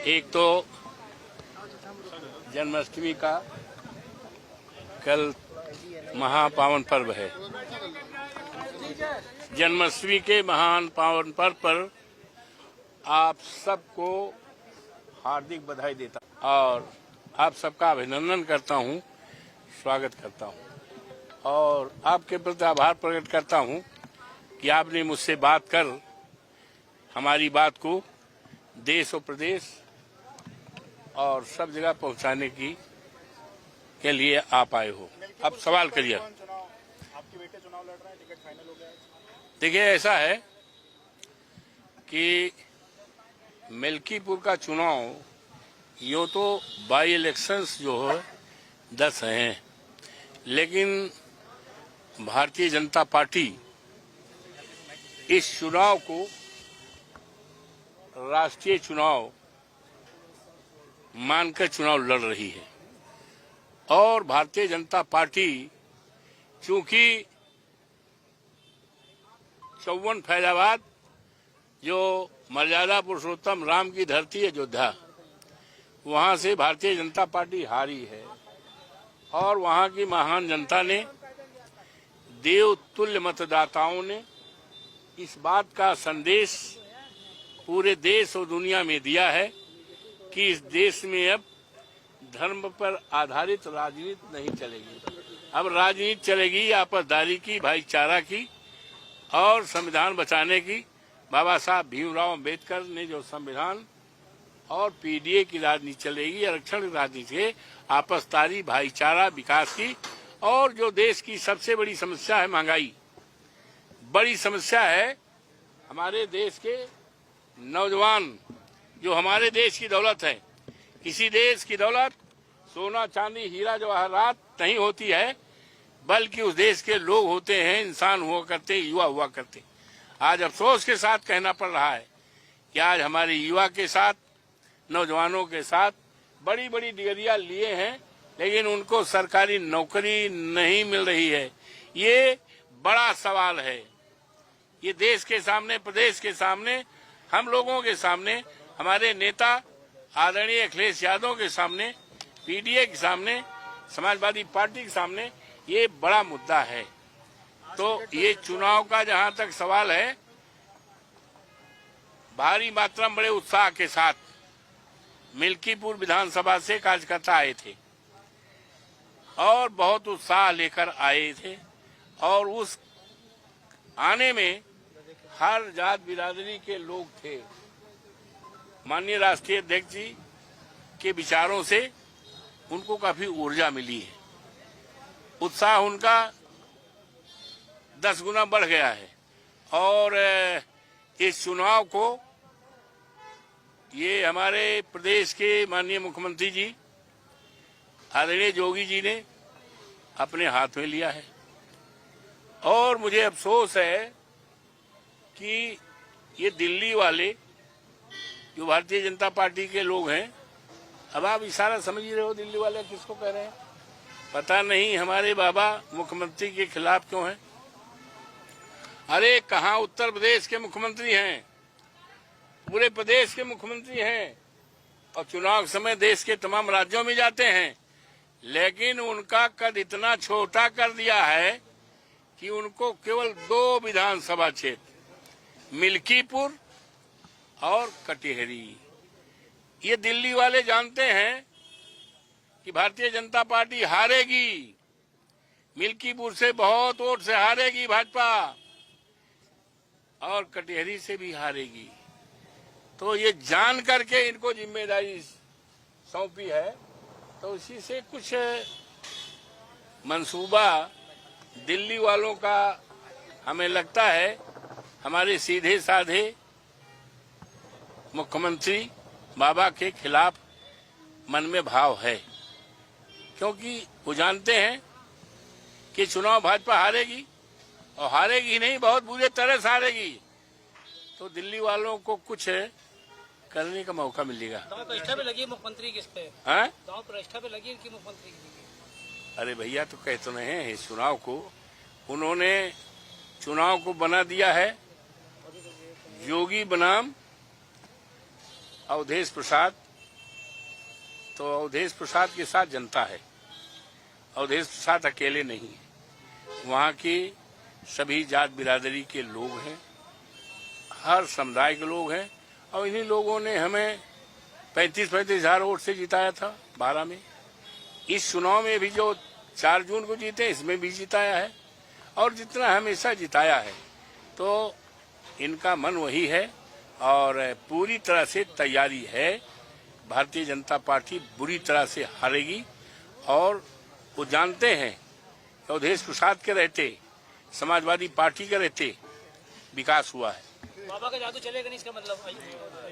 एक तो जन्माष्टमी का कल महापावन पर्व है। जन्माष्टमी के महान पावन पर्व पर आप सबको हार्दिक बधाई देता हूं और आप सबका अभिनंदन करता हूं, स्वागत करता हूं और आपके प्रति आभार प्रकट करता हूं कि आपने मुझसे बात कर हमारी बात को देश और प्रदेश और सब जगह पहुंचाने के लिए आप आए हो। अब सवाल करिए। आपके बेटे चुनाव लड़ रहे हैं, टिकट फाइनल हो गया है? देखिए, ऐसा है कि मिल्कीपुर का चुनाव यूँ तो बाई इलेक्शंस जो है 10 हैं, लेकिन भारतीय जनता पार्टी इस चुनाव को राष्ट्रीय चुनाव मानकर चुनाव लड़ रही है और भारतीय जनता पार्टी चूंकि 54 फैजाबाद जो मर्यादा पुरुषोत्तम राम की धरती है अयोध्या, वहां से भारतीय जनता पार्टी हारी है और वहां की महान जनता ने, देवतुल्य मतदाताओं ने इस बात का संदेश पूरे देश और दुनिया में दिया है कि इस देश में अब धर्म पर आधारित राजनीति नहीं चलेगी। अब राजनीति चलेगी आपसदारी की, भाईचारा की और संविधान बचाने की। बाबा साहब भीमराव अम्बेडकर ने जो संविधान और पीडीए की राजनीति चलेगी, आरक्षण की राजनीति है, आपसदारी, भाईचारा, विकास की। और जो देश की सबसे बड़ी समस्या है महंगाई, बड़ी समस्या है हमारे देश के नौजवान, जो हमारे देश की दौलत है। किसी देश की दौलत सोना चांदी हीरा जवाहरात नहीं होती है, बल्कि उस देश के लोग होते हैं, इंसान हुआ करते, युवा हुआ करते। आज अफसोस के साथ कहना पड़ रहा है कि आज हमारे युवा के साथ, नौजवानों के साथ बड़ी बड़ी डिग्रियां लिए हैं, लेकिन उनको सरकारी नौकरी नहीं मिल रही है। ये बड़ा सवाल है। ये देश के सामने, प्रदेश के सामने, हम लोगों के सामने, हमारे नेता आदरणीय अखिलेश यादव के सामने, पीडीए के सामने, समाजवादी पार्टी के सामने ये बड़ा मुद्दा है। तो ये चुनाव का जहां तक सवाल है, भारी मात्रा में बड़े उत्साह के साथ मिल्कीपुर विधानसभा से कार्यकर्ता आए थे और बहुत उत्साह लेकर आए थे और उस आने में हर जात बिरादरी के लोग थे। माननीय राष्ट्रीय अध्यक्ष जी के विचारों से उनको काफी ऊर्जा मिली है, उत्साह उनका 10 गुना बढ़ गया है और इस चुनाव को ये हमारे प्रदेश के माननीय मुख्यमंत्री जी आदरणीय योगी जी ने अपने हाथ में लिया है। और मुझे अफसोस है कि ये दिल्ली वाले जो भारतीय जनता पार्टी के लोग हैं, अब आप इशारा समझ ही रहे हो दिल्ली वाले किसको कह रहे हैं। पता नहीं हमारे बाबा मुख्यमंत्री के खिलाफ क्यों हैं। अरे कहाँ उत्तर प्रदेश के मुख्यमंत्री हैं, पूरे प्रदेश के मुख्यमंत्री हैं और चुनाव समय देश के तमाम राज्यों में जाते हैं, लेकिन उनका कद इतना छोटा कर दिया है कि उनको केवल 2 विधानसभा क्षेत्र, मिल्कीपुर और कटिहारी, ये दिल्ली वाले जानते हैं कि भारतीय जनता पार्टी हारेगी, मिल्कीपुर से बहुत वोट से हारेगी भाजपा और कटिहारी से भी हारेगी। तो ये जान करके इनको जिम्मेदारी सौंपी है, तो इसी से कुछ मंसूबा दिल्ली वालों का हमें लगता है हमारे सीधे साधे मुख्यमंत्री बाबा के खिलाफ मन में भाव है, क्योंकि वो जानते हैं कि चुनाव भाजपा हारेगी और हारेगी नहीं, बहुत बुरे तरह से हारेगी। तो दिल्ली वालों को कुछ करने का मौका मिलेगा। दांव प्रतिष्ठा पे लगी मुख्यमंत्री किस पे? दांव प्रतिष्ठा पे लगी इनकी मुख्यमंत्री की। अरे भैया, तो कहते नहीं है इस चुनाव को उन्होंने चुनाव को बना दिया है योगी बनाम अवधेश प्रसाद तो अवधेश प्रसाद के साथ जनता है। अवधेश प्रसाद अकेले नहीं है, वहाँ की सभी जात बिरादरी के लोग हैं, हर समुदाय के लोग हैं, और इन्हीं लोगों ने हमें 35-35 हजार वोट से जिताया था 12 में। इस चुनाव में भी जो 4 जून को जीते, इसमें भी जिताया है, और जितना हमेशा जिताया है। तो इनका मन वही है और पूरी तरह से तैयारी है। भारतीय जनता पार्टी बुरी तरह से हारेगी, और वो जानते हैं कि अवधेश प्रसाद के रहते, समाजवादी पार्टी के रहते विकास हुआ है। बाबा का जादू चलेगा नहीं, इसका मतलब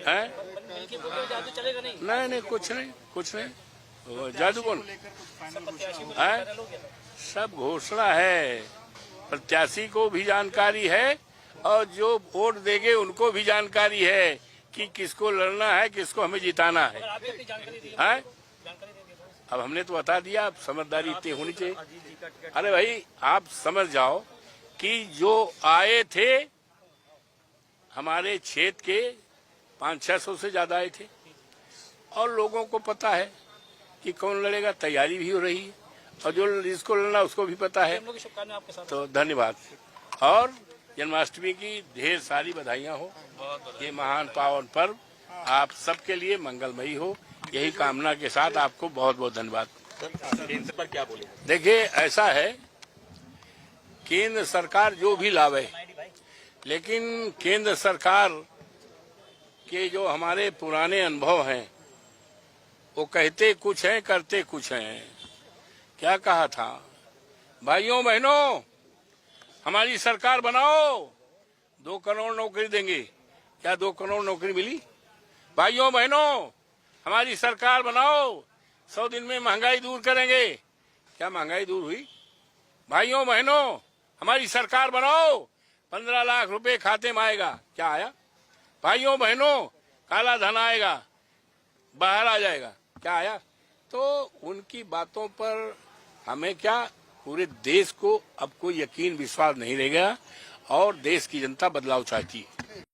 है? मिल्कीपुर का जादू चलेगा नहीं? नहीं, कुछ नहीं। जादू कौन है? सब घोषणा है, प्रत्याशी को भी जानकारी है, और जो वोट देंगे उनको भी जानकारी है कि किसको लड़ना है, किसको हमें जिताना है। अब हमने तो बता दिया, अब समझदारी इतनी होनी चाहिए। अरे भाई, आप समझ जाओ कि जो आए थे हमारे क्षेत्र के 500-600 से ज्यादा आए थे, और लोगों को पता है कि कौन लड़ेगा, तैयारी भी हो रही है, और जो जिसको लड़ना उसको भी पता है। तो धन्यवाद, और जन्माष्टमी की ढेर सारी बधाइयां हो। ये महान पावन पर्व आप सबके लिए मंगलमयी हो, यही कामना के साथ आपको बहुत बहुत धन्यवाद। केंद्र पर क्या बोले? देखिए, ऐसा है, केंद्र सरकार जो भी लावे, लेकिन केंद्र सरकार के जो हमारे पुराने अनुभव हैं, वो कहते कुछ हैं, करते कुछ हैं। क्या कहा था? भाइयों बहनों, हमारी सरकार बनाओ, 2 करोड़ नौकरी देंगे। क्या 2 करोड़ नौकरी मिली? भाइयों बहनों, हमारी सरकार बनाओ, 100 दिन में महंगाई दूर करेंगे। क्या महंगाई दूर हुई? भाइयों बहनों, हमारी सरकार बनाओ, 15 लाख रुपए खाते में आएगा। क्या आया? भाइयों बहनों, काला धन आएगा, बाहर आ जाएगा। क्या आया? तो उनकी बातों पर हमें क्या, पूरे देश को अब कोई यकीन विश्वास नहीं रहेगा, और देश की जनता बदलाव चाहती है।